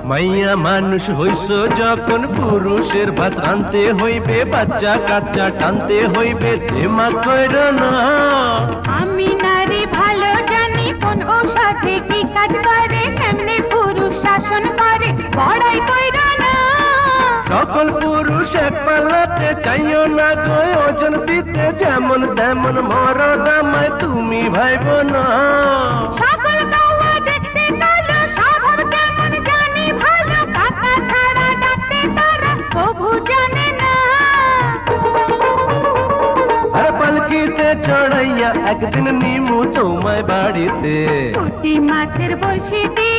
মাইয়া মানুষ হইছ যখন পুরুষের ভাত আনতে হইবে, বাচ্চা কাচ্চা টানতে হইবে, দিমাগ কইর না। আমি নারী ভালো জানি কোন ঔষধে কি কাজ করে, কেমনে পুরুষ শাসন করে, বড়াই কইর না। সকল পুরুষ এক পাল্লাতে চাইও না গো, ওজন দিতে যেমন তেমন মরদ আমায় তুমি ভাইব না। সকল গাওয়া দেখতে কালো, স্বভাব কেমন জানি ভালো, কাকা ছাড়া ডাকতে তারা কভু জানে না। আর পালকিতে চড়াইয়া একদিন নিমু তোমায় বাড়িতে, পুঁটি মাছের বড়শি দিয়ে